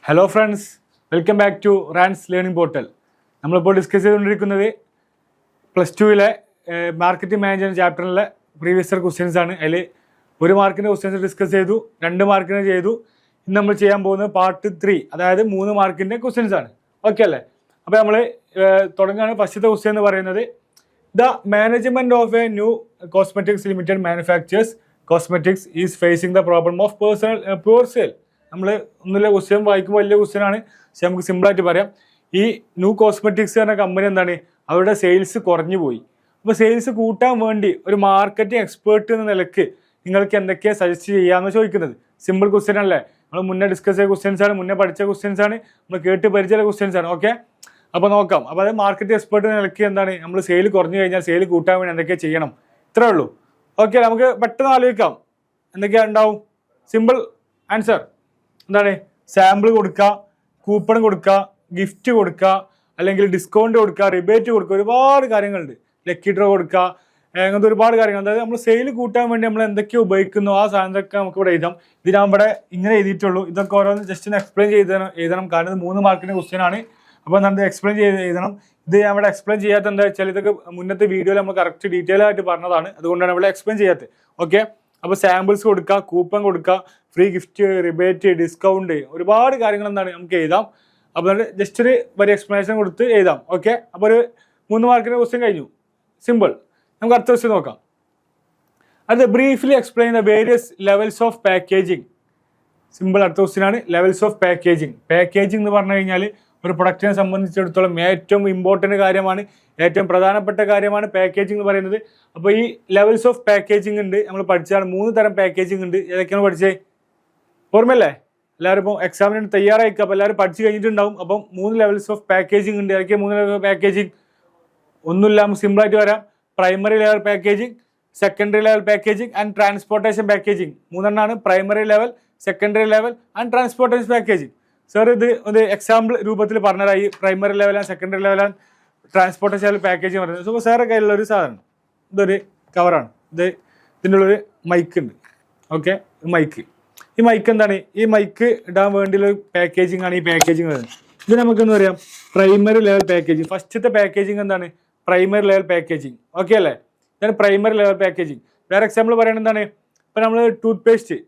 Hello friends, welcome back to Ran's learning portal. നമ്മളിപ്പോൾ discuss ചെയ്തുകൊണ്ടിരിക്കുന്നത് +2 marketing management ചാപ്റ്ററിലെ previous year questions ആണ്. അതിൽ 1 മാർക്കിൻ്റെ ക്വസ്റ്റ്യൻസ് ഡിസ്കസ് ചെയ്തു, 2 മാർക്കിന് ചെയ്തു. ഇന്ന് നമ്മൾ ചെയ്യാൻ പോകുന്നത് പാർട്ട് 3, അതായത് 3 മാർക്കിൻ്റെ ക്വസ്റ്റ്യൻസ് ആണ്. ഓക്കെ അല്ലേ? അപ്പോൾ നമ്മൾ തുടങ്ങുകയാണ്. ഫസ്റ്റത്തെ ക്വസ്റ്റ്യൻ എന്ന് പറയുന്നത് the management of A new cosmetics limited manufacturers cosmetics is phasing the problem of pure sale. നമ്മൾ ഒന്നുമില്ല, ക്വസ്റ്റ്യൻ വായിക്കുമ്പോൾ വലിയ ക്വസ്റ്റ്യൻ ആണ്, പക്ഷെ നമുക്ക് സിമ്പിളായിട്ട് പറയാം. ഈ ന്യൂ കോസ്മെറ്റിക്സ് എന്ന കമ്പനി എന്താണ്, അവരുടെ സെയിൽസ് കുറഞ്ഞു പോയി. അപ്പോൾ സെയിൽസ് കൂട്ടാൻ വേണ്ടി ഒരു മാർക്കറ്റിംഗ് എക്സ്പേർട്ട് എന്ന നിലയ്ക്ക് നിങ്ങൾക്ക് എന്തൊക്കെയാണ് സജസ്റ്റ് ചെയ്യാമെന്ന് ചോദിക്കുന്നത്. സിമ്പിൾ ക്വസ്റ്റ്യൻ അല്ലേ? നമ്മൾ മുന്നേ ഡിസ്കസ് ചെയ്ത ക്വസ്റ്റ്യൻസ് ആണ്, മുന്നേ പഠിച്ച ക്വസ്റ്റ്യൻസ് ആണ്, നമ്മൾ കേട്ട് പരിചയ ക്വസ്റ്റ്യൻസ് ആണ്. ഓക്കെ, അപ്പോൾ നോക്കാം. അപ്പോൾ അത് മാർക്കറ്റിംഗ് എക്സ്പേർട്ട് എന്ന നിലയ്ക്ക് എന്താണ്, നമ്മൾ സെയിൽ കുറഞ്ഞു കഴിഞ്ഞാൽ സെയിൽ കൂട്ടാൻ വേണ്ടി എന്തൊക്കെയാണ് ചെയ്യണം, ഇത്രേ ഉള്ളൂ. ഓക്കെ, നമുക്ക് പെട്ടെന്ന് ആലോചിക്കാം എന്തൊക്കെയാണ് ഉണ്ടാവും. സിമ്പിൾ ആൻസർ എന്താണ്? സാമ്പിൾ കൊടുക്കുക, കൂപ്പൺ കൊടുക്കുക, ഗിഫ്റ്റ് കൊടുക്കുക, അല്ലെങ്കിൽ ഡിസ്കൗണ്ട് കൊടുക്കുക, റിബേറ്റ് കൊടുക്കുക, ഒരുപാട് കാര്യങ്ങളുണ്ട്. ലക്കി ഡ്രോ കൊടുക്കുക, അങ്ങനത്തെ ഒരുപാട് കാര്യങ്ങൾ. അതായത് നമ്മൾ സെയിൽ കൂട്ടാൻ വേണ്ടി നമ്മൾ എന്തൊക്കെയോ ഉപയോഗിക്കുന്നു ആ സാധനമൊക്കെ നമുക്ക് ഇവിടെ എഴുതാം. ഇത് ഞാൻ ഇവിടെ ഇങ്ങനെ എഴുതിയിട്ടുള്ളൂ. ഇതൊക്കെ ഓരോന്ന് ജസ്റ്റ് ഒന്ന് എക്സ്പ്ലെയിൻ എഴുതണം. കാരണം ഇത് 3 മാർക്കിൻ്റെ ക്വസ്റ്റ്യൻ ആണ്. അപ്പോൾ നമ്മൾ എക്സ്പ്ലെയിൻ ചെയ്ത് എഴുതണം. ഇത് ഞാൻ ഇവിടെ എക്സ്പ്ലെയിൻ ചെയ്യാത്ത എന്താ വെച്ചാൽ ഇതൊക്കെ മുന്നത്തെ വീഡിയോയിൽ നമ്മൾ കറക്റ്റ് ഡീറ്റെയിൽ ആയിട്ട് പറഞ്ഞതാണ്, അതുകൊണ്ടാണ് ഇവിടെ എക്സ്പ്ലെയിൻ ചെയ്യാത്തത്. ഓക്കെ, അപ്പോൾ സാമ്പിൾസ് കൊടുക്കുക, കൂപ്പൺ കൊടുക്കുക, ഫ്രീ ഗിഫ്റ്റ്, റിബേറ്റ്, ഡിസ്കൗണ്ട്, ഒരുപാട് കാര്യങ്ങൾ എന്താണ് നമുക്ക് എഴുതാം. അപ്പോൾ ജസ്റ്റ് ഒരു എക്സ്പ്ലനേഷൻ കൊടുത്ത് എഴുതാം. ഓക്കെ, അപ്പോൾ ഒരു 3 മാർക്കിൻ്റെ ക്വസ്റ്റ്യൻ കഴിഞ്ഞു. സിമ്പിൾ. നമുക്ക് അടുത്ത ക്വസ്റ്റ്യൻ നോക്കാം. അത് briefly explain the various levels of packaging. Simple. അടുത്ത ക്വസ്റ്റ്യൻ ആണ് ലെവൽസ് ഓഫ് പാക്കേജിങ്. പാക്കേജിങ് എന്ന് പറഞ്ഞു കഴിഞ്ഞാൽ ഒരു പ്രൊഡക്റ്റിനെ സംബന്ധിച്ചിടത്തോളം ഏറ്റവും ഇമ്പോർട്ടൻറ്റ് കാര്യമാണ്, ഏറ്റവും പ്രധാനപ്പെട്ട കാര്യമാണ് പാക്കേജിംഗ് എന്ന് പറയുന്നത്. അപ്പോൾ ഈ ലെവൽസ് ഓഫ് പാക്കേജിംഗ് ഉണ്ട്, നമ്മൾ പഠിച്ചതാണ്. 3 തരം പാക്കേജിംഗ് ഉണ്ട്. ഏതൊക്കെയാണ് പഠിച്ചത്? ഓർമ്മയല്ലേ? എല്ലാവരും ഇപ്പോൾ എക്സാമിന് തയ്യാറായിക്കുക. അപ്പോൾ എല്ലാവരും പഠിച്ചു കഴിഞ്ഞിട്ടുണ്ടാവും. അപ്പം 3 ലെവൽസ് ഓഫ് പാക്കേജിംഗ് ഉണ്ട്. ഏതൊക്കെയാണ് 3 ലെവൽ ഓഫ് പാക്കേജിംഗ്? ഒന്നുമില്ല, നമുക്ക് സിമ്പിളായിട്ട് വരാം. Primary level packaging, secondary level packaging and transportation packaging. 3 എണ്ണമാണ്. Primary level, secondary level and transportation packaging. Sir ഇത് ഒരു എക്സാമ്പിൾ രൂപത്തിൽ പറഞ്ഞുതരാം. ഈ primary level and secondary level and transportation level packaging പറയുന്നത്. സോ സാറിൻ്റെ കയ്യിലുള്ള ഒരു സാധനം, ഇതൊരു കവറാണ്. ഇതിൻ്റെ ഉള്ളൊരു മൈക്ക് ഉണ്ട്. Okay, mic. ഈ മൈക്ക് എന്താണ്? ഈ മൈക്ക് ഇടാൻ വേണ്ടിയുള്ള പാക്കേജിംഗ് ആണ് ഈ പാക്കേജിംഗ് വരുന്നത്. ഇത് നമുക്കെന്ന് പറയാം പ്രൈമറി ലെവൽ പാക്കേജിംഗ്. ഫസ്റ്റത്തെ പാക്കേജിംഗ് എന്താണ്? Primary level packaging. ഓക്കെ അല്ലേ? ഇതാണ് പ്രൈമറി ലെവൽ പാക്കേജിംഗ്. വേറെ എക്സാമ്പിൾ പറയുന്നത് എന്താണ്? ഇപ്പം നമ്മൾ ടൂത്ത് പേസ്റ്റ്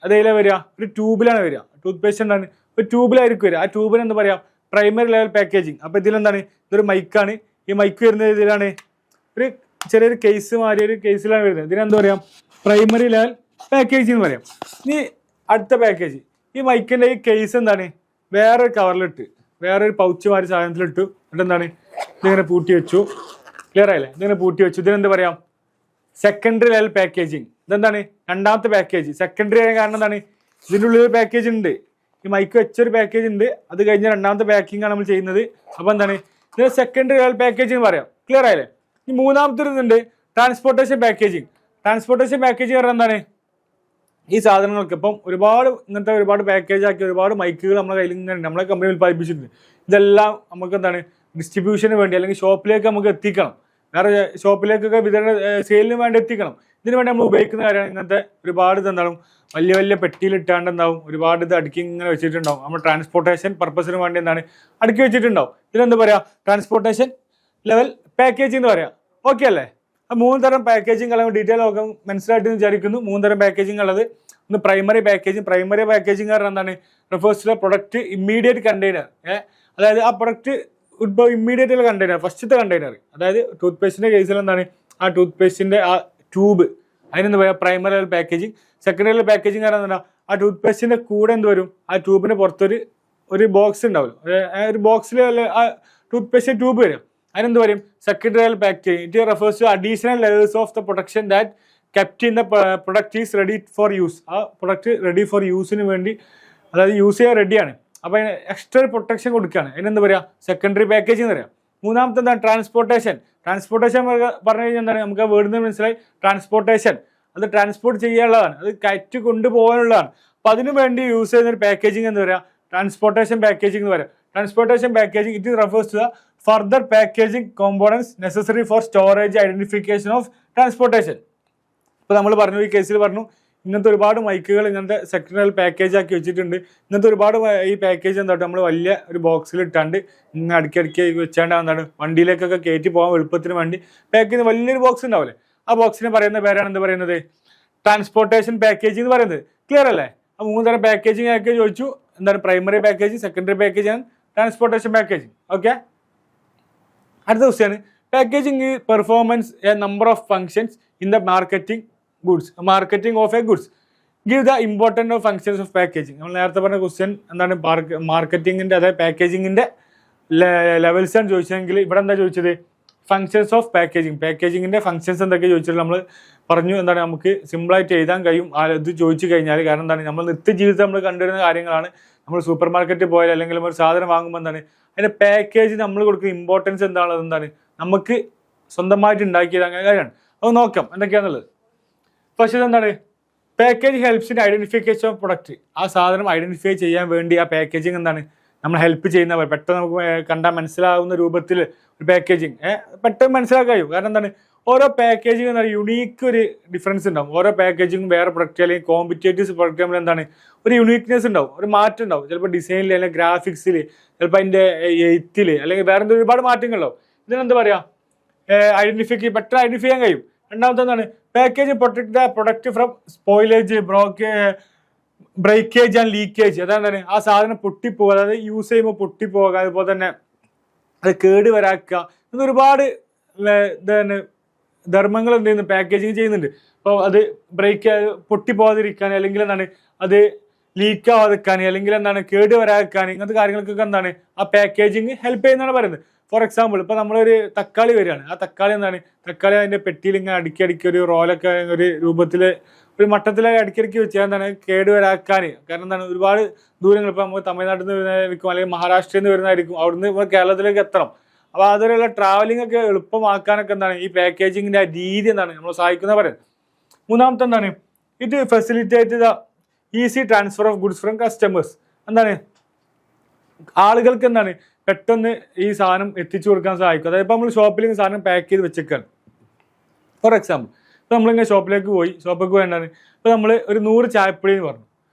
അതേലെ വരിക, ഒരു ട്യൂബിലാണ് വരിക. ടൂത്ത് പേസ്റ്റ് എന്താണ്? ഒരു ട്യൂബിലായിരിക്കും വരിക. ആ ട്യൂബിന് എന്താ പറയുക? Primary level packaging. അപ്പോൾ ഇതിലെന്താണ്? ഇതൊരു മൈക്കാണ്. ഈ മൈക്ക് വരുന്നത് ഇതിലാണ്, ഒരു ചെറിയൊരു കേസ് മാതിരി ഒരു കേസിലാണ് വരുന്നത്. ഇതിനെന്താ പറയാം? പ്രൈമറി ലെവൽ പാക്കേജിംഗ് എന്ന് പറയാം. ഇനി അടുത്ത പാക്കേജ്, ഈ മൈക്കിൻ്റെ ഈ കേസ് എന്താണ്? വേറൊരു കവറിലിട്ട്, വേറൊരു പൗച്ച് മാതിരി സാധനത്തിലിട്ടു. എന്നിട്ട് എന്താണ്? ഇതിങ്ങനെ പൂട്ടി വെച്ചു. ക്ലിയർ ആയില്ലേ? ഇതിങ്ങനെ പൂട്ടി വെച്ചു. ഇതിനെന്താ പറയാം? Secondary level packaging. ഇതെന്താണ്? രണ്ടാമത്തെ പാക്കേജ്. സെക്കൻഡറി ആയ കാരണം എന്താണ്? ഇതിൻ്റെ ഉള്ളിൽ ഒരു പാക്കേജ് ഉണ്ട്. ഈ മൈക്ക് വെച്ചൊരു പാക്കേജ് ഉണ്ട്. അത് കഴിഞ്ഞ രണ്ടാമത്തെ പാക്കിംഗ് ആണ് നമ്മൾ ചെയ്യുന്നത്. അപ്പോൾ എന്താണ്? ഇത് സെക്കൻഡറി ലെവൽ പാക്കേജിങ് പറയാം. ക്ലിയർ ആയില്ലേ? ഈ മൂന്നാമത്തെ ഒരു ഇതുണ്ട്, ട്രാൻസ്പോർട്ടേഷൻ പാക്കേജിങ്. ട്രാൻസ്പോർട്ടേഷൻ പാക്കേജിങ് പറഞ്ഞാൽ എന്താണ്? ഈ സാധനങ്ങൾക്ക് ഇപ്പം ഇങ്ങനത്തെ ഒരുപാട് പാക്കേജ് ആക്കി ഒരുപാട് മൈക്കുകൾ നമ്മുടെ കയ്യിൽ ഇങ്ങനെ നമ്മളെ കമ്പനി ഉൽപ്പാദിപ്പിച്ചിട്ടുണ്ട്. ഇതെല്ലാം നമുക്ക് എന്താണ്? ഡിസ്ട്രിബ്യൂഷന് വേണ്ടി അല്ലെങ്കിൽ ഷോപ്പിലേക്ക് നമുക്ക് എത്തിക്കണം. വേറെ ഷോപ്പിലേക്കൊക്കെ സെയിലിന് വേണ്ടി എത്തിക്കണം. ഇതിനു വേണ്ടി നമ്മൾ ഉപയോഗിക്കുന്ന കാര്യമാണ് ഇങ്ങനത്തെ ഒരുപാട് ഇതെന്താവും വലിയ വലിയ പെട്ടിയിലിട്ടാണ്ട് എന്താവും ഒരുപാട് ഇത് അടുക്കി ഇങ്ങനെ വെച്ചിട്ടുണ്ടാവും. നമ്മൾ ട്രാൻസ്പോർട്ടേഷൻ പർപ്പസിന് വേണ്ടി എന്താണ് അടുക്കി വെച്ചിട്ടുണ്ടാവും. ഇതിനെന്താ പറയുക? ട്രാൻസ്പോർട്ടേഷൻ ലെവൽ പാക്കേജിംഗ് എന്ന് പറയാം. ഓക്കെ അല്ലേ? 3 തരം പാക്കേജിംഗ് അല്ലെങ്കിൽ ഡീറ്റെയിൽ നോക്കാൻ മനസ്സിലായിട്ട് വിചാരിക്കുന്നു. 3 തരം പാക്കേജിംഗ് ഉള്ളത്. ഒന്ന് പ്രൈമറി പാക്കേജിംഗ്. പ്രൈമറി പാക്കേജിംഗ് പറഞ്ഞാൽ എന്താണ്? Refers to product immediate container. അതായത് ആ പ്രൊഡക്റ്റ് ഇപ്പോൾ ഇമ്മീഡിയറ്റ് ഉള്ള കണ്ടെയ്നർ, ഫസ്റ്റത്തെ കണ്ടെയ്നർ. അതായത് ടൂത്ത് പേസ്റ്റിൻ്റെ കേസിൽ എന്താണ്? ആ ടൂത്ത് പേസ്റ്റിൻ്റെ ആ ട്യൂബ്, അതിനെന്താ പറയുക? Primary level packaging. Secondary level packaging കാരണം എന്താ? ആ ടൂത്ത് പേസ്റ്റിൻ്റെ കൂടെ എന്ത് വരും? ആ ട്യൂബിന് പുറത്തൊരു ബോക്സ് ഉണ്ടാവും. ഒരു ബോക്സിൽ ആ ടൂത്ത് പേസ്റ്റിൻ്റെ ട്യൂബ് വരും. അതിനെന്ത് പറയും? Secondary level packaging. It refers to additional levels of the production that kept in the product is ready for use. ആ പ്രൊഡക്റ്റ് റെഡി ഫോർ യൂസിന് വേണ്ടി, അതായത് യൂസ് ചെയ്യാൻ റെഡിയാണ്. അപ്പോൾ അതിന് എക്സ്ട്രാ പ്രൊട്ടക്ഷൻ കൊടുക്കുകയാണ്. അതിനെന്താ പറയുക? സെക്കൻഡറി പാക്കേജിംഗ് എന്ന് പറയാം. മൂന്നാമത്തെ എന്താണ്? ട്രാൻസ്പോർട്ടേഷൻ. ട്രാൻസ്പോർട്ടേഷൻ പറഞ്ഞു കഴിഞ്ഞാൽ എന്താണ്? നമുക്ക് ആ വേർഡിൽ നിന്ന് മനസ്സിലായി. ട്രാൻസ്പോർട്ടേഷൻ അത് ട്രാൻസ്പോർട്ട് ചെയ്യാനുള്ളതാണ്, അത് കയറ്റി കൊണ്ടുപോകാനുള്ളതാണ്. അപ്പോൾ അതിനു വേണ്ടി യൂസ് ചെയ്യുന്ന ഒരു പാക്കേജിംഗ് എന്ന് പറയാം ട്രാൻസ്പോർട്ടേഷൻ പാക്കേജിംഗ് എന്ന് പറയാം. Transportation packaging it refers to the further packaging components necessary for storage identification of transportation. ഇപ്പോൾ നമ്മൾ പറഞ്ഞു, ഈ കേസിൽ പറഞ്ഞു ഇങ്ങനത്തെ ഒരുപാട് മൈക്കുകൾ ഇങ്ങനത്തെ സെക്ടറൽ പാക്കേജ് ആക്കി വെച്ചിട്ടുണ്ട്. ഇങ്ങനത്തെ ഒരുപാട് ഈ പാക്കേജ് എന്താ നമ്മൾ വലിയ ഒരു ബോക്സിൽ ഇട്ടാണ്ട് ഇങ്ങനെ അടുക്കി വെച്ചാണ്ട് എന്താണ് വണ്ടിയിലേക്കൊക്കെ കയറ്റി പോകാൻ എളുപ്പത്തിന് വേണ്ടി പാക്ക് ചെയ്യുന്ന വലിയൊരു ബോക്സ് ഉണ്ടാവില്ലേ, ആ ബോക്സിന് പറയുന്ന പേരാണ് എന്ത് പറയുന്നത്, ട്രാൻസ്പോർട്ടേഷൻ പാക്കേജ് എന്ന് പറയുന്നത്. ക്ലിയർ അല്ലേ? ആ 3 തരം പാക്കേജിങ് ഒക്കെ ചോദിച്ചു. എന്താണ് primary package, secondary package and transportation packaging. Okay, അടുത്ത ക്വസ്റ്റ്യാണ് packaging performance a number of functions in the marketing of a goods. Give the important of functions of packaging. നമ്മൾ നേരത്തെ പറഞ്ഞ ക്വസ്റ്റ്യൻ എന്താണ് മാർക്കറ്റിങ്ങിൻ്റെ അതായത് പാക്കേജിങ്ങിൻ്റെ ലെവൽസ് ആണ് ചോദിച്ചതെങ്കിൽ ഇവിടെ എന്താ ചോദിച്ചത്, ഫങ്ഷൻസ് ഓഫ് പാക്കേജിങ്ങിൻ്റെ ഫങ്ഷൻസ് എന്തൊക്കെ ചോദിച്ചിട്ട് നമ്മൾ പറഞ്ഞു. എന്താണ് നമുക്ക് സിമ്പിളായിട്ട് എഴുതാൻ കഴിയും ഇത് ചോദിച്ചു കഴിഞ്ഞാൽ. കാരണം എന്താണ് നമ്മൾ നിത്യജീവിതത്തിൽ നമ്മൾ കണ്ടുവരുന്ന കാര്യങ്ങളാണ്. നമ്മൾ സൂപ്പർ മാർക്കറ്റിൽ പോയാൽ അല്ലെങ്കിൽ ഒരു സാധനം വാങ്ങുമ്പോൾ എന്താണ് അതിൻ്റെ പാക്കേജ് നമ്മൾ കൊടുക്കുന്ന ഇമ്പോർട്ടൻസ് എന്താണുള്ളത്, എന്താണ് നമുക്ക് സ്വന്തമായിട്ട് ഉണ്ടാക്കിയത് അങ്ങനെ കാര്യമാണ്. അത് നോക്കാം എന്തൊക്കെയാണെന്നുള്ളത്. പക്ഷേ എന്താണ് package helps in identification of product. ആ സാധനം ഐഡന്റിഫൈ ചെയ്യാൻ വേണ്ടി ആ പാക്കേജിങ് എന്താണ് നമ്മൾ ഹെൽപ്പ് ചെയ്യുന്ന പെട്ടെന്ന് നമുക്ക് കണ്ടാൽ മനസ്സിലാവുന്ന രൂപത്തിൽ ഒരു പാക്കേജിങ് പെട്ടെന്ന് മനസ്സിലാക്കാൻ കഴിയും. കാരണം എന്താണ് ഓരോ പാക്കേജിങ് എന്താണ് യുണീക്ക് ഒരു ഡിഫറൻസ് ഉണ്ടാവും. ഓരോ പാക്കേജിങ് വേറെ പ്രൊഡക്റ്റ് അല്ലെങ്കിൽ കോമ്പറ്റേറ്റീവ്സ് പ്രൊഡക്റ്റ് നമ്മൾ എന്താണ് ഒരു യുണീക്നെസ് ഉണ്ടാവും, ഒരു മാറ്റം ഉണ്ടാവും. ചിലപ്പോൾ ഡിസൈനിൽ അല്ലെങ്കിൽ ഗ്രാഫിക്സിൽ, ചിലപ്പോൾ അതിൻ്റെ എയ്ത്തിൽ അല്ലെങ്കിൽ വേറെ എന്തെങ്കിലും ഒരുപാട് മാറ്റങ്ങളുണ്ടാവും. ഇതിനെന്താ പറയുക, പെട്ടെന്ന് ഐഡന്റിഫൈ ചെയ്യാൻ കഴിയും. രണ്ടാമത്തെ എന്താണ് package protect the product from spoilage, breakage and leakage. അതാണ് ആ സാധനം പൊട്ടിപ്പോകുക, അതായത് യൂസ് ചെയ്യുമ്പോൾ പൊട്ടിപ്പോകുക, അതുപോലെ തന്നെ അത് കേട് വരാക്കുക, ഇന്ന് ഒരുപാട് ധർമ്മങ്ങൾ എന്ത് ചെയ്യുന്നു പാക്കേജിങ് ചെയ്യുന്നുണ്ട്. അപ്പോൾ അത് പൊട്ടിപ്പോകാതിരിക്കാൻ അല്ലെങ്കിൽ എന്താണ് അത് ലീക്ക് ആവാതിരിക്കാൻ അല്ലെങ്കിൽ എന്താണ് കേട് വരാതിരിക്കാൻ ഇങ്ങനത്തെ കാര്യങ്ങൾക്കൊക്കെ എന്താണ് ആ പാക്കേജിങ് ഹെൽപ്പ് ചെയ്യുന്നതാണ് പറയുന്നത്. ഫോർ എക്സാമ്പിൾ ഇപ്പോൾ നമ്മളൊരു തക്കാളി വരികയാണ്, ആ തക്കാളി എന്താണ് തക്കാളി അതിൻ്റെ പെട്ടിയിൽ ഇങ്ങനെ അടുക്കി ഒരു റോലൊക്കെ ഒരു രൂപത്തിൽ ഒരു മട്ടത്തിലൊക്കെ അടുക്കി വെച്ചാൽ എന്താണ് കേട് വരാക്കാൻ. കാരണം എന്താണ് ഒരുപാട് ദൂരങ്ങൾ ഇപ്പോൾ നമുക്ക് തമിഴ്നാട്ടിൽ നിന്ന് വരുന്നതായിരിക്കും അല്ലെങ്കിൽ മഹാരാഷ്ട്രയിൽ നിന്ന് വരുന്നതായിരിക്കും, അവിടുന്ന് ഇപ്പോൾ കേരളത്തിലേക്ക് എത്തണം. അപ്പോൾ അതിലുള്ള ട്രാവലിംഗ് ഒക്കെ എളുപ്പമാക്കാനൊക്കെ എന്താണ് ഈ പാക്കേജിങ്ങിൻ്റെ ആ രീതി എന്താണ് നമ്മൾ സഹായിക്കുന്ന പറയുന്നത്. മൂന്നാമത്തെ എന്താണ് ഇത് facilitate the easy transfer of goods from customers. എന്താണ് ആളുകൾക്ക് എന്താണ് പെട്ടെന്ന് ഈ സാധനം എത്തിച്ചു കൊടുക്കാൻ സഹായിക്കും. അതായത് ഇപ്പോൾ നമ്മൾ ഷോപ്പിൽ സാധനം പാക്ക് ചെയ്ത് വെച്ചേക്കാണ്. ഫോർ എക്സാമ്പിൾ ഇപ്പോൾ നമ്മളിങ്ങനെ ഷോപ്പിലേക്ക് പോയി എന്താണ് ഇപ്പോൾ നമ്മൾ ഒരു 100 ചായപ്പൊടി എന്ന് പറഞ്ഞു.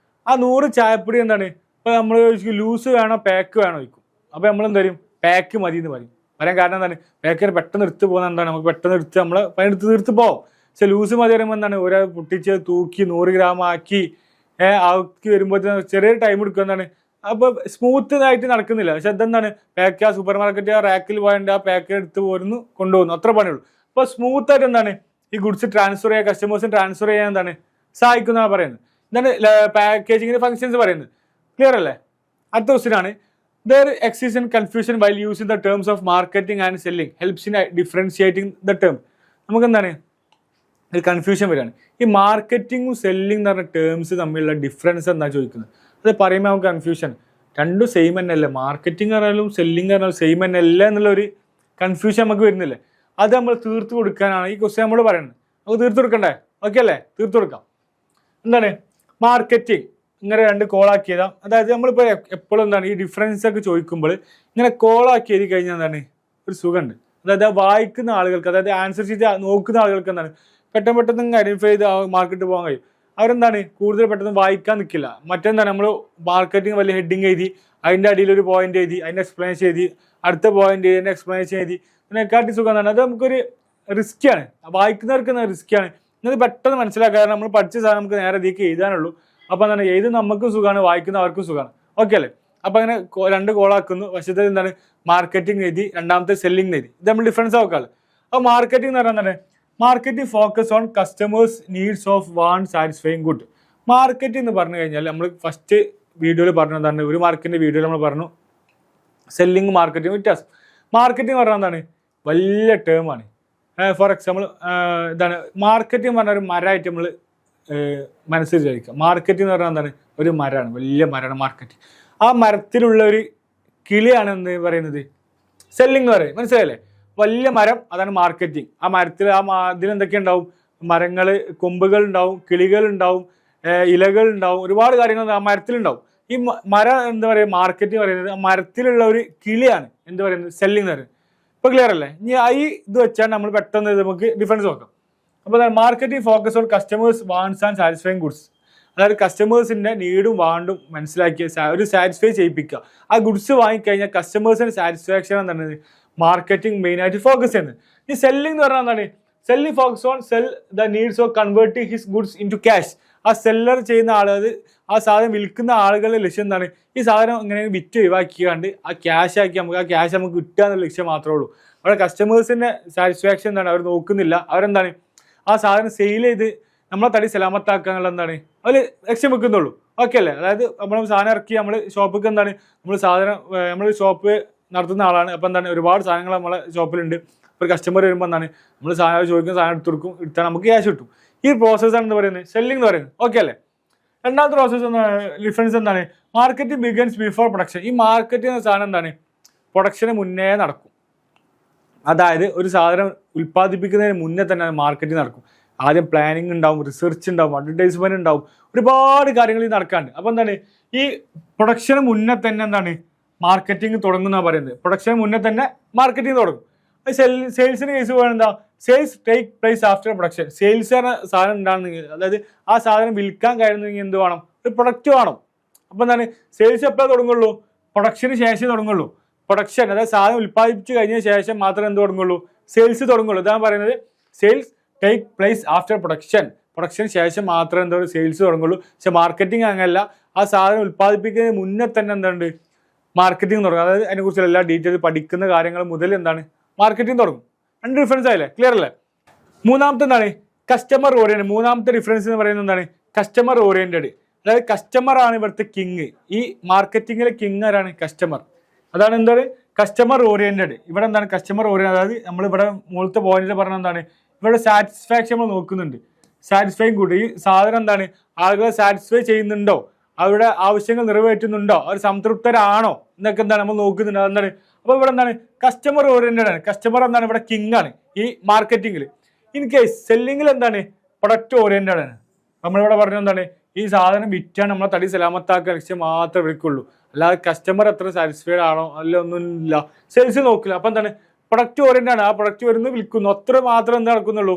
ആ 100 ചായപ്പൊടി എന്താണ് ഇപ്പോൾ നമ്മൾ ലൂസ് വേണോ പാക്ക് വേണോ ചോദിക്കും. അപ്പോൾ നമ്മൾ എന്താ പറയും പാക്ക് മതി എന്ന് പറയും. പറയാൻ കാരണം എന്താണ് പാക്കിന് പെട്ടെന്ന് എടുത്ത് പോകുന്നത് എന്താണ് നമുക്ക് പെട്ടെന്ന് എടുത്ത് നമ്മൾ പണിയെടുത്ത് തീർത്ത് പോകും. പക്ഷെ ലൂസ് മതി പറയുമ്പോൾ എന്താണ് ഒരാൾ പൊട്ടിച്ച് തൂക്കി 100 ഗ്രാം ആക്കി വരുമ്പോൾ ചെറിയൊരു ടൈം എടുക്കും. എന്താണ് അപ്പോൾ സ്മൂത്ത് ആയിട്ട് നടക്കുന്നില്ല. പക്ഷെ അതെന്താണ് പാക്ക് ആ സൂപ്പർ മാർക്കറ്റ് ആ റാക്കിൽ പോയിട്ട് ആ പാക്ക് എടുത്ത് പോരുന്നു കൊണ്ടുപോകുന്നു, അത്ര പണിയുള്ളൂ. അപ്പോൾ സ്മൂത്ത് ആയിട്ട് എന്താണ് ഈ ഗുഡ്സ് ട്രാൻസ്ഫർ ചെയ്യുക, കസ്റ്റമേഴ്സിന് ട്രാൻസ്ഫർ ചെയ്യാൻ എന്താണ് സഹായിക്കുന്നതാണ് പറയുന്നത്. ഇതാണ് പാക്കേജിങ്ങിന്റെ ഫങ്ഷൻസ് പറയുന്നത്. ക്ലിയർ അല്ലേ? അടുത്ത ക്വസ്റ്റ്യൻ ആണ് there exists confusion while using the terms of marketing and selling helps in differentiating the term. നമുക്ക് എന്താണ് ഒരു കൺഫ്യൂഷൻ വരികയാണ്. ഈ മാർക്കറ്റിങ്ങും സെല്ലിംഗ് എന്ന് പറഞ്ഞ ടേംസ് തമ്മിലുള്ള ഡിഫറൻസ് എന്താ ചോദിക്കുന്നത്. അത് പറയുമ്പോൾ നമുക്ക് കൺഫ്യൂഷൻ, രണ്ടും സെയിം തന്നെ അല്ലേ, മാർക്കറ്റിംഗ് പറഞ്ഞാലും സെല്ലിംഗ് പറഞ്ഞാലും സെയിം തന്നെ അല്ല എന്നുള്ളൊരു കൺഫ്യൂഷൻ നമുക്ക് വരുന്നില്ലേ. അത് നമ്മൾ തീർത്ത് കൊടുക്കാനാണ് ഈ ക്വസ്റ്റ്യൻ നമ്മൾ പറയുന്നത്. നമുക്ക് തീർത്ത് കൊടുക്കണ്ടേ? ഓക്കെ അല്ലേ? തീർത്ത് കൊടുക്കാം. എന്താണ് മാർക്കറ്റിംഗ് ഇങ്ങനെ 2 കോളാക്കിയതാ. അതായത് നമ്മളിപ്പോൾ എപ്പോഴും എന്താണ് ഈ ഡിഫറൻസ് ഒക്കെ ചോദിക്കുമ്പോൾ ഇങ്ങനെ കോളാക്കി എഴുതി കഴിഞ്ഞാൽ എന്താണ് ഒരു സുഖമുണ്ട്. അതായത് വായിക്കുന്ന ആളുകൾക്ക്, അതായത് ആൻസർ ഷീറ്റ് നോക്കുന്ന ആളുകൾക്ക് എന്താണ് പെട്ടെന്ന് ഐഡന്റിഫൈ ചെയ്ത് മാർക്കറ്റ് പോകാൻ കഴിയും. അവരെന്താണ് കൂടുതൽ പെട്ടെന്ന് വായിക്കാൻ നിൽക്കില്ല. മറ്റെന്താണ് നമ്മൾ മാർക്കറ്റിംഗ് വലിയ ഹെഡിങ് എഴുതി അതിൻ്റെ അടിയിൽ ഒരു പോയിന്റ് എഴുതി അതിൻ്റെ എക്സ്പ്ലനേഷൻ എഴുതി അടുത്ത പോയിന്റ് എഴുതി അതിൻ്റെ എക്സ്പ്ലനേഷൻ എഴുതി ഇതിനെക്കാട്ടി സുഖം എന്താണ് അത് നമുക്കൊരു റിസ്ക്കാണ്. വായിക്കുന്നവർക്ക് റിസ്ക്കാണ്. ഇത് പെട്ടെന്ന് മനസ്സിലാക്കാതെ നമ്മൾ പഠിച്ച സാധനം നമുക്ക് നേരെ ഇതിലേക്ക് എഴുതാനുള്ളൂ. അപ്പോൾ എന്താണ് എഴുതുന്ന നമുക്കും സുഖമാണ്, വായിക്കുന്ന അവർക്കും സുഖമാണ്. ഓക്കെ അല്ലേ? അപ്പോൾ അങ്ങനെ 2 കോളാക്കുന്നു. വശത്ത് എന്താണ് മാർക്കറ്റിംഗ് എഴുതി, രണ്ടാമത്തെ സെല്ലിംഗ് എഴുതി. ഇത് നമ്മൾ ഡിഫറൻസ് നോക്കാമല്ലോ. അപ്പോൾ മാർക്കറ്റിംഗ് എന്ന് പറഞ്ഞാൽ എന്താണ് marketing focus on customers needs of wand satisfying good. Marketing എന്ന് പറഞ്ഞു കഴിഞ്ഞാൽ നമ്മൾ ഫസ്റ്റ് വീഡിയോയിൽ പറഞ്ഞതാണ്, ഒരു മാർക്കറ്റിൻ്റെ വീഡിയോയിൽ നമ്മൾ പറഞ്ഞു സെല്ലിംഗ് മാർക്കറ്റിംഗ് വ്യത്യാസം. മാർക്കറ്റിംഗ് പറഞ്ഞാൽ എന്താണ് വലിയ ടേമാണ്. ഫോർ എക്സാമ്പിൾ ഇതാണ് മാർക്കറ്റിംഗ് പറഞ്ഞാൽ ഒരു മരമായിട്ട് നമ്മൾ മനസ്സിൽ വിചാരിക്കുക. മാർക്കറ്റിംഗ് എന്ന് പറഞ്ഞാൽ എന്താണ് ഒരു മരമാണ്, വലിയ മരമാണ് മാർക്കറ്റിംഗ്. ആ മരത്തിലുള്ള ഒരു കിളിയാണ് എന്ന് പറയുന്നത് സെല്ലിംഗ് എന്ന് പറയും. മനസ്സിലായില്ലേ? വലിയ മരം അതാണ് മാർക്കറ്റിംഗ്. ആ മരത്തിൽ ഇതിലെന്തൊക്കെ ഉണ്ടാവും, മരങ്ങൾ, കൊമ്പുകൾ ഉണ്ടാവും, കിളികൾ ഉണ്ടാവും, ഇലകൾ ഉണ്ടാവും, ഒരുപാട് കാര്യങ്ങൾ ആ മരത്തിലുണ്ടാവും. ഈ മരം എന്താ പറയുക മാർക്കറ്റിംഗ് പറയുന്നത് ആ മരത്തിലുള്ള ഒരു കിളിയാണ് എന്ത് പറയുന്നത് സെല്ലിംഗ് എന്ന് പറയുന്നത്. ഇപ്പോൾ ക്ലിയർ അല്ലേ? ഇനി ഈ ഇത് വെച്ചാൽ നമ്മൾ പെട്ടെന്ന് നമുക്ക് ഡിഫറൻസ് നോക്കാം. അപ്പോൾ marketing focus on customers wants and satisfying goods. അതായത് കസ്റ്റമേഴ്സിന്റെ നീഡും വാണ്ടും മനസ്സിലാക്കി ഒരു സാറ്റിസ്ഫൈ ചെയ്യിപ്പിക്കുക. ആ ഗുഡ്സ് വാങ്ങിക്കഴിഞ്ഞാൽ കസ്റ്റമേഴ്സിന്റെ സാറ്റിസ്ഫാക്ഷൻ എന്താണ് മാർക്കറ്റിംഗ് മെയിനായിട്ട് ഫോക്കസ് ചെയ്യുന്നത്. ഈ സെല്ലിംഗ് എന്ന് പറഞ്ഞാൽ എന്താണ്? Selling focus on sell the needs of converting his goods into cash. ആ സെല്ലർ ചെയ്യുന്ന ആളുകൾ, ആ സാധനം വിൽക്കുന്ന ആളുകളുടെ ലക്ഷ്യം എന്താണ്? ഈ സാധനം ഇങ്ങനെ വിറ്റ് ഒഴിവാക്കിയാണ്ട് ആ ക്യാഷ് ആക്കി നമുക്ക് ആ ക്യാഷ് നമുക്ക് കിട്ടുക എന്നുള്ള ലക്ഷ്യം മാത്രമേ ഉള്ളൂ. അവിടെ കസ്റ്റമേഴ്സിന്റെ സാറ്റിസ്ഫാക്ഷൻ എന്താണ് അവർ നോക്കുന്നില്ല. അവരെന്താണ് ആ സാധനം സെയിൽ ചെയ്ത് നമ്മളെ തടി സലാമത്താക്കുക എന്നുള്ള എന്താണ് അവർ ലക്ഷ്യം വെക്കുന്നുള്ളൂ. ഓക്കെ അല്ലേ? അതായത് നമ്മൾ സാധനം ഇറക്കി നമ്മൾ ഷോപ്പിലേക്ക് എന്താണ് നമ്മൾ സാധനം നമ്മൾ ഷോപ്പ് നടത്തുന്ന ആളാണ്. അപ്പോൾ എന്താണ് ഒരുപാട് സാധനങ്ങൾ നമ്മളെ ഷോപ്പിലുണ്ട്. ഒരു കസ്റ്റമർ വരുമ്പോൾ എന്താണ് നമ്മൾ സാധനം ചോദിക്കുന്ന സാധനം എടുത്ത് കൊടുക്കും, എടുത്താൽ നമുക്ക് ക്യാഷ് കിട്ടും. ഈ പ്രോസസ്സാണ് എന്ന് പറയുന്നത് സെല്ലിംഗ് എന്ന് പറയുന്നത്. ഓക്കെ അല്ലേ? രണ്ടാമത്തെ പ്രോസസ്സ് ഡിഫറൻസ് എന്താണ്? Marketing begins before production. ഈ മാർക്കറ്റിംഗ് എന്ന സാധനം എന്താണ് പ്രൊഡക്ഷന് മുന്നേ നടക്കും. അതായത് ഒരു സാധനം ഉൽപ്പാദിപ്പിക്കുന്നതിന് മുന്നേ തന്നെ മാർക്കറ്റിംഗ് നടക്കും. ആദ്യം പ്ലാനിങ് ഉണ്ടാവും, റിസർച്ച് ഉണ്ടാവും, അഡ്വർടൈസ്മെന്റ് ഉണ്ടാവും, ഒരുപാട് കാര്യങ്ങൾ ഈ നടക്കാണ്ട്. അപ്പോൾ എന്താണ് ഈ പ്രൊഡക്ഷന് മുന്നേ തന്നെ എന്താണ് മാർക്കറ്റിംഗ് തുടങ്ങുന്ന പറയുന്നത്. പ്രൊഡക്ഷന് മുന്നേ തന്നെ മാർക്കറ്റിംഗ് തുടങ്ങും. സെയിൽസിന് കേസ് പോകാൻ എന്താ? Sales take place after production. Sales എന്ന സാധനം ഉണ്ടാകുന്നെങ്കിൽ, അതായത് ആ സാധനം വിൽക്കാൻ കഴിയുന്നെങ്കിൽ എന്ത് വേണം? ഒരു പ്രൊഡക്റ്റ് വേണം. അപ്പോൾ എന്താണ് സെയിൽസ് എപ്പോഴേ തുടങ്ങുള്ളൂ? പ്രൊഡക്ഷന് ശേഷം തുടങ്ങുള്ളൂ. പ്രൊഡക്ഷൻ അതായത് സാധനം ഉൽപ്പാദിപ്പിച്ച് കഴിഞ്ഞ ശേഷം മാത്രമേ എന്ത് തുടങ്ങുള്ളൂ? സെയിൽസ് തുടങ്ങുള്ളൂ. ഇതാണ് പറയുന്നത് sales take place after production. Production ശേഷം മാത്രമേ എന്താ സെയിൽസ് തുടങ്ങുള്ളൂ. പക്ഷെ മാർക്കറ്റിംഗ് അങ്ങനെയല്ല. ആ സാധനം ഉൽപ്പാദിപ്പിക്കുന്നതിന് മുന്നേ തന്നെ എന്തുണ്ട് മാർക്കറ്റിംഗ് തുടങ്ങും. അതായത് അതിനെക്കുറിച്ചുള്ള എല്ലാ ഡീറ്റെയിൽസ് പഠിക്കുന്ന കാര്യങ്ങൾ മുതൽ എന്താണ് മാർക്കറ്റിംഗ് തുടങ്ങും. രണ്ട് ഡിഫറൻസ് ആയില്ലേ? ക്ലിയർ അല്ലേ? മൂന്നാമത്തെ എന്താണ്? Customer oriented. മൂന്നാമത്തെ ഡിഫറൻസ് എന്ന് പറയുന്നത് എന്താണ്? Customer oriented. അതായത് കസ്റ്റമർ ആണ് ഇവിടുത്തെ കിങ്. ഈ മാർക്കറ്റിംഗിലെ കിങ് ആരാണ്? കസ്റ്റമർ. അതാണ് എന്താണ് കസ്റ്റമർ ഓറിയന്റഡ്. ഇവിടെ എന്താണ് കസ്റ്റമർ ഓറിയന്റഡ്? അതായത് നമ്മളിവിടെ മുകളിലത്തെ പോയിന്റിൽ പറഞ്ഞ എന്താണ് ഇവിടെ സാറ്റിസ്ഫാക്ഷൻ നമ്മൾ നോക്കുന്നുണ്ട്. Satisfying good. ഈ സാധനം എന്താണ് ആളുകളെ സാറ്റിസ്ഫൈ ചെയ്യുന്നുണ്ടോ, അവരുടെ ആവശ്യങ്ങൾ നിറവേറ്റുന്നുണ്ടോ, അവർ സംതൃപ്തരാണോ എന്നൊക്കെ എന്താണ് നമ്മൾ നോക്കുന്നുണ്ട്. അതെന്താണ് അപ്പോൾ ഇവിടെ എന്താണ് കസ്റ്റമർ ഓറിയന്റഡ് ആണ്. കസ്റ്റമർ എന്താണ് ഇവിടെ കിങ് ആണ് ഈ മാർക്കറ്റിംഗിൽ. ഇൻ കേസ് സെല്ലിങ്ങിൽ എന്താണ് പ്രൊഡക്റ്റ് ഓറിയന്റഡ് ആണ്. നമ്മളിവിടെ പറഞ്ഞ എന്താണ് ഈ സാധനം വിറ്റാണ് നമ്മളെ തടി സലാമത്താക്കുക ലക്ഷ്യം മാത്രമേ വിൽക്കുള്ളൂ. അല്ലാതെ കസ്റ്റമർ എത്ര സാറ്റിസ്ഫൈഡ് ആണോ അല്ല ഒന്നുമില്ല, സെയിൽസ് നോക്കില്ല. അപ്പോൾ എന്താണ് പ്രൊഡക്റ്റ് ഓറിയന്റഡ് ആണ്. ആ പ്രൊഡക്റ്റ് വരുന്നു വിൽക്കുന്നു, അത്ര മാത്രം എന്ത് നടക്കുന്നുള്ളൂ?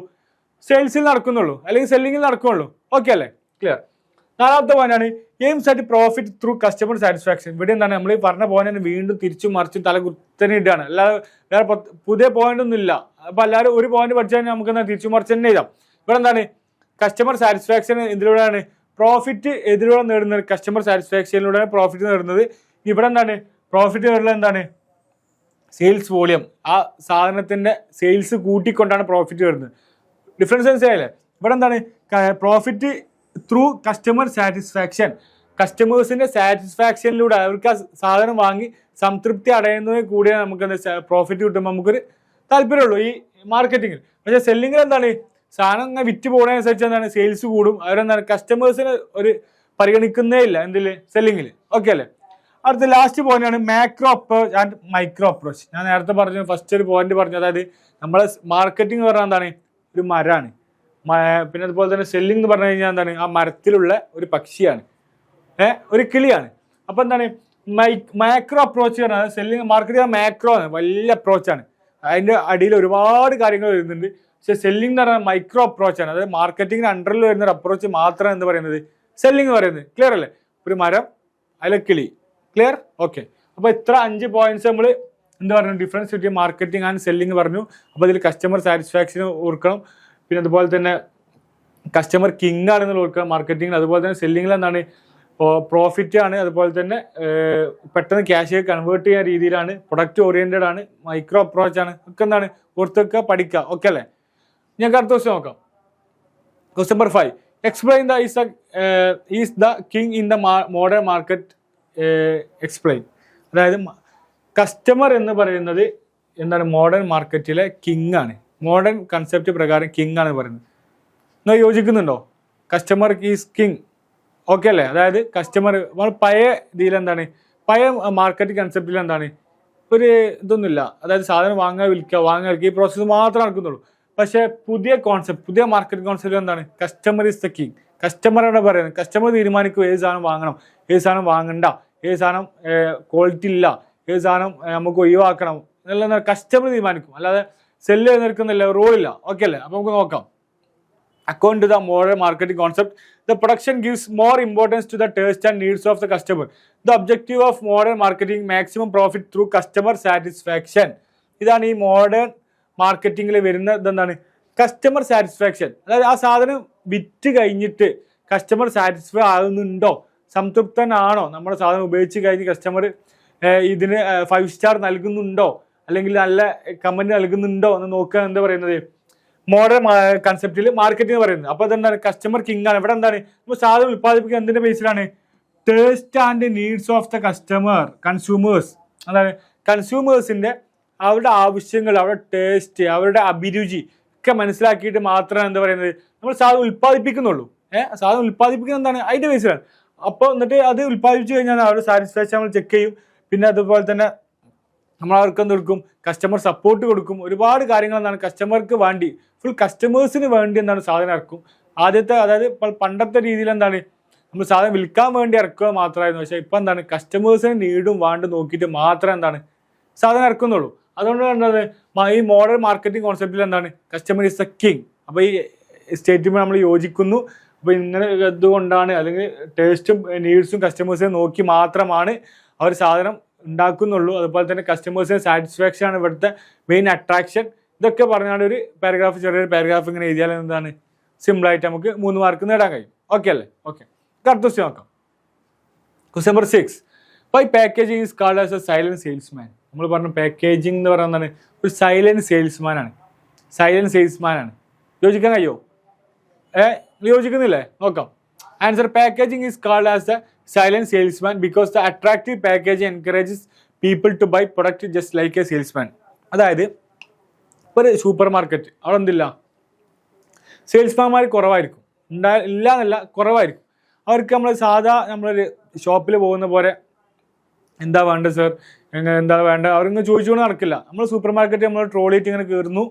സെയിൽസിൽ നടക്കുന്നുള്ളൂ, അല്ലെങ്കിൽ സെല്ലിങ്ങിൽ നടക്കുന്നുള്ളൂ. ഓക്കെ അല്ലേ? ക്ലിയർ. നാലാമത്തെ പോയിന്റാണ് aims at profit through customer satisfaction. ഇവിടെ എന്താണ് നമ്മൾ ഈ പറഞ്ഞ പോയിന്റ് വീണ്ടും തിരിച്ചും മറിച്ചും തല കുത്തനെ ഇടുകയാണ്. അല്ലാതെ വേറെ പുതിയ പോയിന്റ് ഒന്നും ഇല്ല. അപ്പോൾ എല്ലാവരും ഒരു പോയിന്റ് പഠിച്ചാൽ നമുക്ക് എന്താ തിരിച്ചു മറിച്ച് തന്നെ എഴുതാം. ഇവിടെ എന്താണ് കസ്റ്റമർ സാറ്റിസ്ഫാക്ഷൻ ഇതിലൂടെയാണ് പ്രോഫിറ്റ് എതിലൂടെ നേടുന്നത്? കസ്റ്റമർ സാറ്റിസ്ഫാക്ഷനിലൂടെയാണ് പ്രോഫിറ്റ് നേടുന്നത്. ഇവിടെ എന്താണ് പ്രോഫിറ്റ് നേടുന്നത്? എന്താണ് സെയിൽസ് വോളിയം. ആ സാധനത്തിന്റെ സെയിൽസ് കൂട്ടിക്കൊണ്ടാണ് പ്രോഫിറ്റ് വരുന്നത്. ഡിഫറൻസ് മനസ്സിലായില്ലേ? ഇവിടെ എന്താണ് പ്രോഫിറ്റ് ത്രൂ കസ്റ്റമർ സാറ്റിസ്ഫാക്ഷൻ. കസ്റ്റമേഴ്സിന്റെ സാറ്റിസ്ഫാക്ഷനിലൂടെ അവർക്ക് ആ സാധനം വാങ്ങി സംതൃപ്തി അടയുന്നതിൽ കൂടിയാണ് നമുക്ക് എന്താ പ്രോഫിറ്റ് കിട്ടുമ്പോൾ നമുക്കൊരു താല്പര്യമുള്ളൂ ഈ മാർക്കറ്റിങ്ങിൽ. പക്ഷേ സെല്ലിങ്ങിൽ എന്താണ് സാധനം ഇങ്ങനെ വിറ്റ് പോകുന്നതനുസരിച്ച് എന്താണ് സെയിൽസ് കൂടും. അവരെന്താണ് കസ്റ്റമേഴ്സിനെ ഒരു പരിഗണിക്കുന്നേ ഇല്ല എന്തില്? സെല്ലിങ്ങിൽ. ഓക്കെ അല്ലേ? അടുത്ത ലാസ്റ്റ് പോയിന്റ് ആണ് macro approach and micro approach. ഞാൻ നേരത്തെ പറഞ്ഞു, ഫസ്റ്റ് ഒരു പോയിന്റ് പറഞ്ഞു. അതായത് നമ്മളെ മാർക്കറ്റിംഗ് എന്ന് പറഞ്ഞാൽ എന്താണ് ഒരു മരമാണ്. പിന്നെ അതുപോലെ തന്നെ സെല്ലിംഗ് എന്ന് പറഞ്ഞു കഴിഞ്ഞാൽ എന്താണ് ആ മരത്തിലുള്ള ഒരു പക്ഷിയാണ്, ഒരു കിളിയാണ്. അപ്പോൾ എന്താണ് മാക്രോ അപ്രോച്ച് പറഞ്ഞാൽ സെല്ലിംഗ് മാർക്കറ്റിംഗ് മാക്രോ ആണ്, വലിയ അപ്രോച്ചാണ്. അതിൻ്റെ അടിയിൽ ഒരുപാട് കാര്യങ്ങൾ വരുന്നുണ്ട്. പക്ഷെ സെല്ലിംഗ് എന്ന് പറഞ്ഞാൽ മൈക്രോ അപ്രോച്ചാണ്. അതായത് മാർക്കറ്റിംഗിന് അണ്ടറിൽ വരുന്ന ഒരു അപ്രോച്ച് മാത്രമാണ് എന്ന് പറയുന്നത് സെല്ലിംഗ് പറയുന്നത്. ക്ലിയർ അല്ലേ? ഒരു മരം, അതിലെ കിളി. ക്ലിയർ? ഓക്കെ. അപ്പോൾ ഇത്ര 5 പോയിന്റ്സ് നമ്മൾ എന്താ പറയുക difference between marketing and selling പറഞ്ഞു. അപ്പോൾ അതിൽ കസ്റ്റമർ സാറ്റിസ്ഫാക്ഷൻ ഓർക്കണം. പിന്നെ അതുപോലെ തന്നെ കസ്റ്റമർ കിങ് ആണെന്ന് ഓർക്കണം മാർക്കറ്റിംഗിൽ. അതുപോലെ തന്നെ സെല്ലിംഗിൽ എന്താണ് പ്രോഫിറ്റ് ആണ്. അതുപോലെ തന്നെ പെട്ടെന്ന് ക്യാഷ് കൺവേർട്ട് ചെയ്യാൻ രീതിയിലാണ്. പ്രൊഡക്റ്റ് ഓറിയന്റഡ് ആണ്. മൈക്രോ അപ്രോച്ച് ആണ്. ഒക്കെ എന്താണ് ഓർത്തൊക്കെ പഠിക്കുക. ഓക്കെ അല്ലേ? ഞങ്ങൾക്ക് അടുത്ത ക്വസ്റ്റ്യൻ നോക്കാം. Question number 5. Explain the is the king in the modern market. Explain. അതായത് കസ്റ്റമർ എന്ന് പറയുന്നത് എന്താണ് മോഡേൺ മാർക്കറ്റിലെ കിങ് ആണ്. മോഡേൺ കൺസെപ്റ്റ് പ്രകാരം കിങ് ആണ് പറയുന്നത്. നിങ്ങൾ യോജിക്കുന്നുണ്ടോ? Customer is king. ഓക്കെ അല്ലേ? അതായത് കസ്റ്റമർ പഴയ ഇതിൽ എന്താണ് പഴയ മാർക്കറ്റ് കൺസെപ്റ്റിൽ എന്താണ് ഒരു ഇതൊന്നുമില്ല. അതായത് സാധനം വാങ്ങുക വിൽക്കുക ഈ പ്രോസസ്സ് മാത്രമേ നടക്കുന്നുള്ളൂ. പക്ഷേ പുതിയ കോൺസെപ്റ്റ്, പുതിയ മാർക്കറ്റ് കോൺസെപ്റ്റ് എന്താണ് കസ്റ്റമർ ഈസ് ദ കിങ്. കസ്റ്റമറാണ് പറയുന്നത്. കസ്റ്റമർ തീരുമാനിക്കും ഏത് സാധനം വാങ്ങണം, ഏത് സാധനം വാങ്ങണ്ട, ഏത് സാധനം ക്വാളിറ്റി ഇല്ല, ഏത് സാധനം നമുക്ക് ഒഴിവാക്കണം എന്നുള്ള കസ്റ്റമർ തീരുമാനിക്കും. അല്ലാതെ സെല്ല് നിൽക്കുന്നില്ല, റോളില്ല. ഓക്കെ അല്ലേ? അപ്പോൾ നമുക്ക് നോക്കാം. According to the modern marketing concept, the production gives more importance to the taste and needs of the customer. The objective of modern marketing, maximum profit through customer satisfaction. ഇതാണ് ഈ modern മാർക്കറ്റിങ്ങിൽ വരുന്ന എന്താണ് customer satisfaction. അതായത് ആ സാധനം വിറ്റ് കഴിഞ്ഞിട്ട് customer satisfy ആകുന്നുണ്ടോ, സംതൃപ്തനാണോ, നമ്മുടെ സാധനം ഉപയോഗിച്ച് കഴിഞ്ഞ് കസ്റ്റമർ ഇതിന് 5 സ്റ്റാർ നൽകുന്നുണ്ടോ അല്ലെങ്കിൽ നല്ല കമൻറ്റ് നൽകുന്നുണ്ടോ എന്ന് നോക്കുക എന്താ പറയുന്നത് മോഡേൺ കൺസെപ്റ്റിൽ മാർക്കറ്റിംഗ് പറയുന്നത്. അപ്പോൾ അതെന്താണ് കസ്റ്റമർ കിങ് ആണ്. ഇവിടെ എന്താണ് നമ്മൾ സാധനം ഉൽപ്പാദിപ്പിക്കുക എന്തിന്റെ ബേസിലാണ് taste and needs of the customer consumers. അതാണ് കൺസ്യൂമേഴ്സിന്റെ അവരുടെ ആവശ്യങ്ങൾ, അവരുടെ ടേസ്റ്റ്, അവരുടെ അഭിരുചി ഒക്കെ മനസ്സിലാക്കിയിട്ട് മാത്രമാണ് എന്താ പറയുന്നത് നമ്മൾ സാധനം ഉൽപ്പാദിപ്പിക്കുന്നുള്ളൂ. സാധനം ഉൽപ്പാദിപ്പിക്കുന്നത് എന്താണ് അതിന്റെ ബേസിലാണ്. അപ്പോൾ എന്നിട്ട് അത് ഉൽപ്പാദിപ്പിച്ചു കഴിഞ്ഞാൽ അവരുടെ സാറ്റിസ്ഫാക്ഷൻ നമ്മൾ ചെക്ക് ചെയ്യും. പിന്നെ അതുപോലെ തന്നെ നമ്മൾ അവർക്ക് എന്ത് കൊടുക്കും, കസ്റ്റമർ സപ്പോർട്ട് കൊടുക്കും. ഒരുപാട് കാര്യങ്ങൾ എന്താണ് കസ്റ്റമർക്ക് വേണ്ടി, ഫുൾ കസ്റ്റമേഴ്സിന് വേണ്ടി എന്താണ് സാധനം ഇറക്കും. ആദ്യത്തെ അതായത് പണ്ടത്തെ രീതിയിൽ എന്താണ് നമ്മൾ സാധനം വിൽക്കാൻ വേണ്ടി ഇറക്കുക മാത്രമായിരുന്നു. പക്ഷേ ഇപ്പം എന്താണ് കസ്റ്റമേഴ്സിന് നീടും വേണ്ട നോക്കിയിട്ട് മാത്രം എന്താണ് സാധനം ഇറക്കുന്നുള്ളൂ. അതുകൊണ്ട് എന്താണ് ഈ മോഡേൺ മാർക്കറ്റിംഗ് കോൺസെപ്റ്റിൽ എന്താണ് കസ്റ്റമർ ഇസ് ദ കിങ്. അപ്പോൾ ഈ സ്റ്റേറ്റ്മെന്റ് നമ്മൾ യോജിക്കുന്നു. അപ്പോൾ ഇങ്ങനെ ഇതുകൊണ്ടാണ് അല്ലെങ്കിൽ ടേസ്റ്റും നീഡ്സും കസ്റ്റമേഴ്സിനെ നോക്കി മാത്രമാണ് അവർ സാധനം ഉണ്ടാക്കുന്നുള്ളൂ. അതുപോലെ തന്നെ കസ്റ്റമേഴ്സിന് സാറ്റിസ്ഫാക്ഷൻ ആണ് ഇവിടുത്തെ മെയിൻ അട്രാക്ഷൻ. ഇതൊക്കെ പറഞ്ഞാൽ ഒരു പാരഗ്രാഫ്, ചെറിയൊരു പാരഗ്രാഫ് ഇങ്ങനെ എഴുതിയാൽ എന്താണ് സിമ്പിളായിട്ട് നമുക്ക് 3 മാർക്ക് നേടാൻ കഴിയും. ഓക്കെ അല്ലേ? ഓക്കെ, അടുത്ത ക്വസ്റ്റ്യൻ നോക്കാം. Question number 6. Why packaging is called as a silent salesman. നമ്മൾ പറഞ്ഞു പാക്കേജിംഗ് എന്ന് പറയുന്നത് ഒരു സൈലന്റ് സെയിൽസ്മാൻ ആണ്. സൈലന്റ് സെയിൽസ്മാൻ ആണ്. യോജിക്കാൻ കഴിയോ? യോജിക്കുന്നില്ലേ? നോക്കാം. Answer: packaging is called as a silent salesman because the attractive packaging encourages people to buy product just like a salesman. അതായത് ഒരു സൂപ്പർ മാർക്കറ്റ് അവിടെ എന്തില്ല, സെയിൽസ്മാൻമാർ കുറവായിരിക്കും, ഇല്ല എന്നല്ല കുറവായിരിക്കും. അവർക്ക് നമ്മൾ സാധാ നമ്മളൊരു ഷോപ്പിൽ പോകുന്ന പോലെ എന്താ വേണ്ടത് സർ, എന്താ വേണ്ട അവരിങ്ങനെ ചോദിച്ചുകൊണ്ട് നടക്കില്ല. നമ്മൾ സൂപ്പർ മാർക്കറ്റ് നമ്മൾ ട്രോളിയിട്ട് ഇങ്ങനെ കയറുന്നു,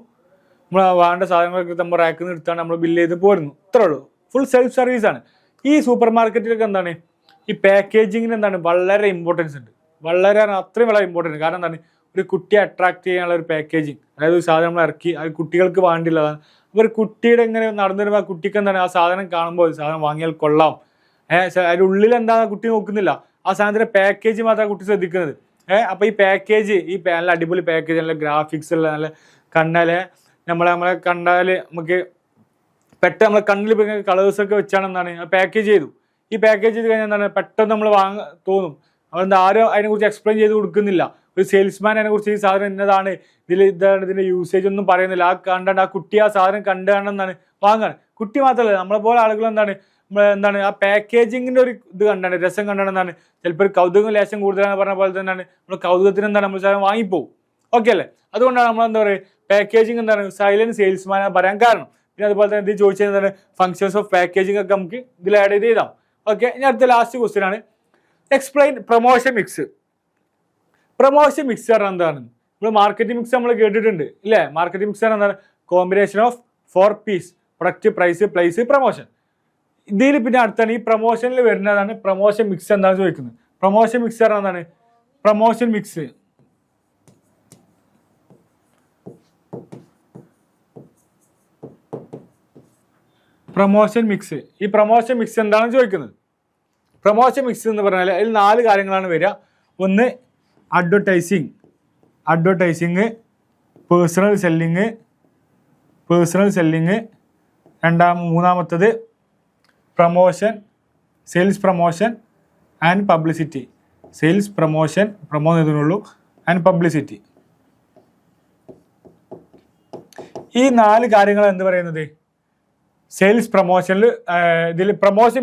നമ്മൾ വേണ്ട സാധനങ്ങളൊക്കെ നമ്മൾ റാക്കിൽ നിന്ന് എടുത്താണ് നമ്മൾ ബില്ല് ചെയ്ത് പോരുന്നു. ഇത്രേ ഉള്ളൂ. ഫുൾ സെൽഫ് സർവീസാണ്. ഈ സൂപ്പർ മാർക്കറ്റിലൊക്കെ എന്താണ് ഈ പാക്കേജിങ്ങിന് എന്താണ് വളരെ ഇമ്പോർട്ടൻസ് ഉണ്ട്. വളരെ അത്രയും വളരെ ഇമ്പോർട്ടൻറ്റ്. കാരണം എന്താണ് ഒരു കുട്ടിയെ അട്രാക്ട് ചെയ്യാനുള്ള ഒരു പാക്കേജിങ്, അതായത് ഒരു സാധനം നമ്മൾ ഇറക്കി അത് കുട്ടികൾക്ക് വേണ്ടിയുള്ളതാണ്. അപ്പോൾ ഒരു കുട്ടിയുടെ ഇങ്ങനെ നടന്നു വരുമ്പോൾ ആ കുട്ടിക്ക് എന്താണ് ആ സാധനം കാണുമ്പോൾ സാധനം വാങ്ങിയാൽ കൊള്ളാം, അതിൻ്റെ ഉള്ളിൽ എന്താ കുട്ടി നോക്കുന്നില്ല, ആ സാധനത്തിൻ്റെ പാക്കേജ് മാത്രമാണ് കുട്ടി ശ്രദ്ധിക്കുന്നത്. അപ്പോൾ ഈ പാക്കേജ് നല്ല അടിപൊളി പാക്കേജ്, നല്ല ഗ്രാഫിക്സ് ഉള്ള നല്ല കണ്ണാലെ നമ്മളെ കണ്ടാൽ നമുക്ക് പെട്ടെന്ന് നമ്മളെ കണ്ണിൽ കളേഴ്സൊക്കെ വെച്ചാണ് എന്താണ് പാക്കേജ് ചെയ്തു. ഈ പാക്കേജ് ചെയ്ത് കഴിഞ്ഞാൽ എന്താണ് പെട്ടെന്ന് നമ്മൾ തോന്നും. അതെന്താ ആരും അതിനെക്കുറിച്ച് എക്സ്പ്ലെയിൻ ചെയ്ത് കൊടുക്കുന്നില്ല. ഒരു സെയിൽസ്മാൻ അതിനെക്കുറിച്ച് ഈ സാധനം ഇന്നതാണ്, ഇതാണ് ഇതിൻ്റെ യൂസേജ് ഒന്നും പറയുന്നില്ല. ആ കണ്ടാണ്ട് ആ കുട്ടി ആ സാധനം കണ്ടാണ് എന്താണ് വാങ്ങാണ്. കുട്ടി മാത്രമല്ല നമ്മളെ പോലെ ആളുകൾ എന്താണ് ആ പാക്കേജിങ്ങിൻ്റെ ഒരു ഇത് കണ്ടാണ്, രസം കണ്ടാണ് എന്താണ് ചിലപ്പോൾ ഒരു കൗതുകം ലേശം കൂടുതലാണെന്ന് പറഞ്ഞ പോലെ തന്നെയാണ് നമ്മൾ കൗതുകത്തിന് എന്താണ് നമ്മൾ സാധനം വാങ്ങിപ്പോവും. ഓക്കെ അല്ലേ? അതുകൊണ്ടാണ് നമ്മൾ എന്താ പറയുക പാക്കേജിങ് എന്താണ് സൈലന്റ് സെയിൽസ്മാൻ പറയാൻ കാരണം. പിന്നെ അതുപോലെ തന്നെ ഇത് ചോദിച്ചാൽ എന്താണ് ഫങ്ഷൻസ് ഓഫ് പാക്കേജിംഗ് ഒക്കെ നമുക്ക് ഇതിൽ ആഡ് ചെയ്ത് ചെയ്താം. ഓക്കെ, ഇനി അടുത്ത ലാസ്റ്റ് ക്വസ്റ്റ്യൻ ആണ്. Explain promotion mix. Promotion mix പറഞ്ഞാൽ എന്താണ്? നമ്മൾ മാർക്കറ്റിംഗ് മിക്സ് നമ്മൾ കേട്ടിട്ടുണ്ട് ഇല്ലേ? മാർക്കറ്റിംഗ് മിക്സ് എന്താണ്? Combination of 4 Ps: product, price, place, promotion. ഇതിൽ പിന്നെ അടുത്താണ് ഈ പ്രൊമോഷനിൽ വരുന്നതാണ് പ്രൊമോഷൻ മിക്സ് എന്താണെന്ന് ചോദിക്കുന്നത്. പ്രൊമോഷൻ മിക്സ് പറഞ്ഞാൽ എന്താണ്? പ്രൊമോഷൻ മിക്സ് ഈ പ്രൊമോഷൻ മിക്സ് എന്താണെന്ന് ചോദിക്കുന്നത്. പ്രൊമോഷൻ മിക്സ് എന്ന് പറഞ്ഞാൽ അതിൽ 4 കാര്യങ്ങളാണ് വരിക. ഒന്ന് അഡ്വർടൈസിങ്, പേഴ്സണൽ സെല്ലിങ്, മൂന്നാമത്തത് promotion, sales promotion and publicity. Sales promotion ചെയ്തതിനുള്ളൂ ആൻഡ് പബ്ലിസിറ്റി. ഈ 4 കാര്യങ്ങൾ എന്ത് പറയുന്നത് സെയിൽസ് പ്രൊമോഷനിൽ ഇതിൽ പ്രൊമോഷൻ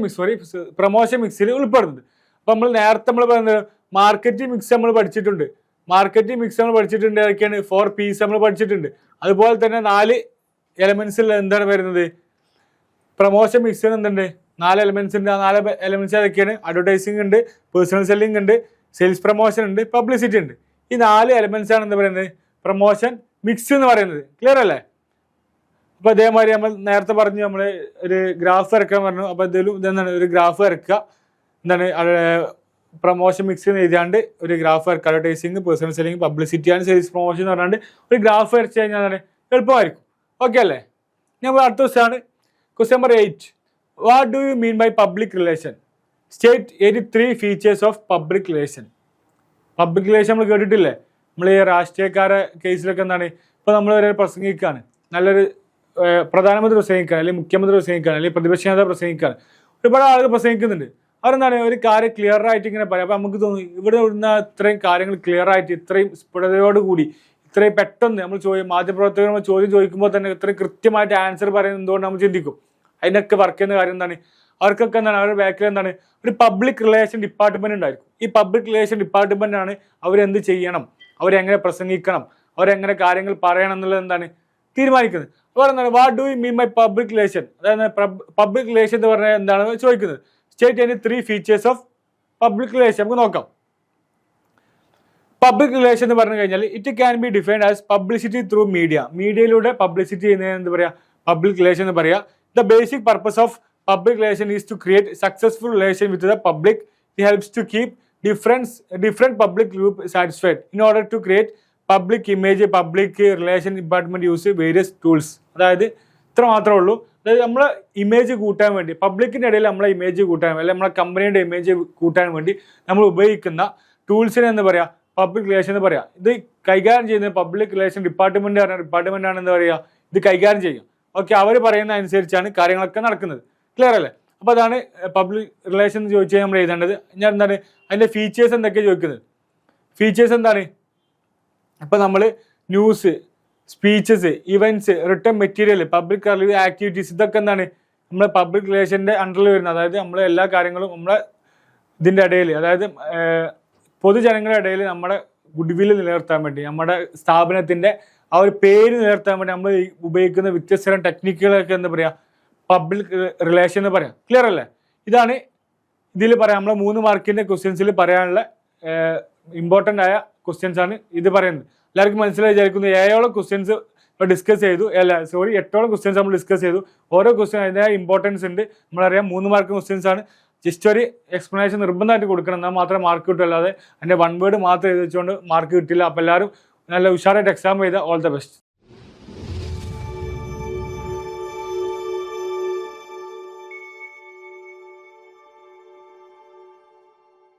മിക്സിൽ ഉൾപ്പെടുന്നത്. അപ്പോൾ നമ്മൾ നേരത്തെ പറയുന്നത് മാർക്കറ്റിംഗ് മിക്സ് നമ്മൾ പഠിച്ചിട്ടുണ്ട്. ഏതൊക്കെയാണ്? 4 പീസ് നമ്മൾ പഠിച്ചിട്ടുണ്ട്. അതുപോലെ തന്നെ 4 എലമെന്റ്സിൽ എന്താണ് വരുന്നത് പ്രൊമോഷൻ മിക്സിന് എന്തുണ്ട്? 4 എലമെന്റ്സ് ഉണ്ട്. ആ 4 എലമെന്റ്സ് ഏതൊക്കെയാണ്? അഡ്വർടൈസിംഗ് ഉണ്ട്, പേഴ്സണൽ സെല്ലിംഗ് ഉണ്ട്, സെയിൽസ് പ്രൊമോഷൻ ഉണ്ട്, പബ്ലിസിറ്റി ഉണ്ട്. ഈ 4 എലമെന്റ്സ് ആണ് എന്താ പറയുന്നത് പ്രൊമോഷൻ മിക്സ് എന്ന് പറയുന്നത്. ക്ലിയർ അല്ലേ? അപ്പോൾ അതേമാതിരി നമ്മൾ നേരത്തെ പറഞ്ഞു നമ്മൾ ഒരു ഗ്രാഫ് ഇറക്കാൻ പറഞ്ഞു. അപ്പോൾ ഇതെന്താണ് ഒരു ഗ്രാഫ് ഇറക്കുക, എന്താണ് പ്രൊമോഷൻ മിക്സ് എഴുതിയാണ്ട് ഒരു ഗ്രാഫ് ഇറക്കുക. Advertising, personal selling, publicity and sales promotion എന്ന് പറഞ്ഞാണ്ട് ഒരു ഗ്രാഫ് വരച്ച് കഴിഞ്ഞാൽ എളുപ്പമായിരിക്കും. ഓക്കെ അല്ലേ? ഞാൻ അടുത്ത ദിവസമാണ് Question number 8. What do you mean by public relation? State any 3 features of public relation. Public relation നമ്മൾ കേട്ടിട്ടില്ലേ? നമ്മൾ ഈ രാഷ്ട്രീയക്കാരെ കേസിലൊക്കെ എന്താണ്, ഇപ്പോൾ നമ്മൾ ഒരു പ്രസംഗിക്കുകയാണ്, നല്ലൊരു പ്രധാനമന്ത്രി പ്രസംഗിക്കുകയാണ്, അല്ലെങ്കിൽ മുഖ്യമന്ത്രി പ്രസംഗിക്കുകയാണ്, അല്ലെങ്കിൽ പ്രതിപക്ഷ നേതാവ് പ്രസംഗിക്കുകയാണ്, ഒരുപാട് ആളുകൾ പ്രസംഗിക്കുന്നുണ്ട്. അവരെന്താണ് ഒരു കാര്യം ക്ലിയർ ആയിട്ട് ഇങ്ങനെ പറയാം. അപ്പോൾ നമുക്ക് തോന്നും ഇവിടെ ഇവിടുന്ന് ഇത്രയും കാര്യങ്ങൾ ക്ലിയർ ആയിട്ട് ഇത്രയും സ്ഫുടതയോടുകൂടി ഇത്രയും പെട്ടെന്ന് നമ്മൾ മാധ്യമപ്രവർത്തകർ ചോദ്യം ചോദിക്കുമ്പോൾ തന്നെ ഇത്രയും കൃത്യമായിട്ട് ആൻസർ പറയുന്നത് എന്തുകൊണ്ട് നമ്മൾ ചിന്തിക്കും. അതിനൊക്കെ വർക്ക് ചെയ്യുന്ന കാര്യം എന്താണ്, അവർക്കൊക്കെ എന്താണ് അവരുടെ ബാക്കിൽ എന്താണ് ഒരു പബ്ലിക് റിലേഷൻ ഡിപ്പാർട്ട്മെന്റ് ഉണ്ടായിരിക്കും. ഈ പബ്ലിക് റിലേഷൻ ഡിപ്പാർട്ട്മെന്റ് ആണ് അവരെന്ത് ചെയ്യണം, അവരെങ്ങനെ പ്രസംഗിക്കണം, അവരെങ്ങനെ കാര്യങ്ങൾ പറയണം എന്നുള്ളത് എന്താണ് തീരുമാനിക്കുന്നത്. അപ്പോൾ എന്താണ് what do you mean by public relation, അതായത് പബ്ലിക് റിലേഷൻ എന്ന് പറഞ്ഞാൽ എന്താണ് ചോദിക്കുന്നത്. State any 3 features of public relation. നമുക്ക് നോക്കാം. പബ്ലിക് റിലേഷൻ എന്ന് പറഞ്ഞു കഴിഞ്ഞാൽ it can be defined as publicity through media. മീഡിയയിലൂടെ പബ്ലിസിറ്റി ചെയ്യുന്നതിന് എന്താ പറയുക, പബ്ലിക് റിലേഷൻ എന്ന് പറയുക. The basic purpose of public relation is to create successful relation with the public. It helps to keep different public group satisfied. In order to create public image, public relation department use various tools. അതായത് ഇത്ര മാത്രമേ ഉള്ളൂ. അതായത് നമ്മളെ image കൂട്ടാൻ വേണ്ടി, പബ്ലിക്കിൻ്റെ ഇടയിൽ നമ്മളെ ഇമേജ് കൂട്ടാൻ വേണ്ടി, അല്ലെങ്കിൽ നമ്മളെ കമ്പനിയുടെ ഇമേജ് കൂട്ടാൻ വേണ്ടി നമ്മൾ ഉപയോഗിക്കുന്ന ടൂൾസിനെ എന്ന് പറയാം പബ്ലിക് റിലേഷൻ എന്ന് പറയാം. ഇത് കൈകാര്യം ചെയ്യുന്നത് പബ്ലിക് റിലേഷൻ ഡിപ്പാർട്ട്മെന്റ് ആണ് എന്താ പറയുക, ഇത് കൈകാര്യം ചെയ്യും. ഓക്കെ, അവർ പറയുന്ന അനുസരിച്ചാണ് കാര്യങ്ങളൊക്കെ നടക്കുന്നത്. ക്ലിയർ അല്ലേ? അപ്പോൾ അതാണ് പബ്ലിക് റിലേഷൻ എന്ന് ചോദിച്ചാൽ നമ്മൾ എഴുതേണ്ടത്. ഞാൻ എന്താണ് അതിൻ്റെ ഫീച്ചേഴ്സ് എന്തൊക്കെയാണ് ചോദിക്കുന്നത്. ഫീച്ചേഴ്സ് എന്താണ്, ഇപ്പോൾ നമ്മൾ news, speeches, events, return material, public activities, ഇതൊക്കെ എന്താണ് നമ്മളെ പബ്ലിക് റിലേഷൻ്റെ അണ്ടറിൽ വരുന്നത്. അതായത് നമ്മളെ എല്ലാ കാര്യങ്ങളും നമ്മളെ ഇതിൻ്റെ ഇടയിൽ, അതായത് പൊതുജനങ്ങളുടെ ഇടയിൽ നമ്മുടെ ഗുഡ്വില്ല് നിലനിർത്താൻ വേണ്ടി, നമ്മുടെ സ്ഥാപനത്തിൻ്റെ ആ ഒരു പേര് നിലനിർത്താൻ വേണ്ടി നമ്മൾ ഉപയോഗിക്കുന്ന വ്യത്യസ്തരം ടെക്നിക്കുകളൊക്കെ എന്താ പറയുക പബ്ലിക് റിലേഷൻ എന്ന് പറയാം. ക്ലിയർ അല്ലേ? ഇതാണ് ഇതിൽ പറയാം, നമ്മളെ 3 മാർക്കിൻ്റെ ക്വസ്റ്റ്യൻസിൽ പറയാനുള്ള ഇമ്പോർട്ടൻ്റ് ആയ ക്വസ്റ്റ്യൻസ് ആണ് ഇത് പറയുന്നത്. എല്ലാവർക്കും മനസ്സിലായി വിചാരിക്കുന്നു. 7ഓളം ക്വസ്റ്റ്യൻസ് ഇപ്പോൾ ഡിസ്കസ് ചെയ്തു, 8ഓളം ക്വസ്റ്റ്യൻസ് നമ്മൾ ഡിസ്കസ് ചെയ്തു. ഓരോ ക്വസ്റ്റ്യൻ അതിൻ്റെ ഇമ്പോർട്ടൻസ് ഉണ്ട്. നമ്മളറിയാം 3 മാർക്ക് ക്വസ്റ്റ്യൻസ് ആണ്. ജസ്റ്റ് ഒരു എക്സ്പ്ലനേഷൻ നിർബന്ധമായിട്ട് കൊടുക്കണം, എന്നാൽ മാത്രമേ മാർക്ക് കിട്ടൂ. അല്ലാതെ അതിൻ്റെ 1 വേർഡ് മാത്രം എഴുതി വെച്ചുകൊണ്ട് മാർക്ക് കിട്ടില്ല. അപ്പോൾ എല്ലാവരും നല്ല ഉഷാറായിട്ട് എക്സാം ചെയ്താൽ ഓൾ ദ ബെസ്റ്റ്.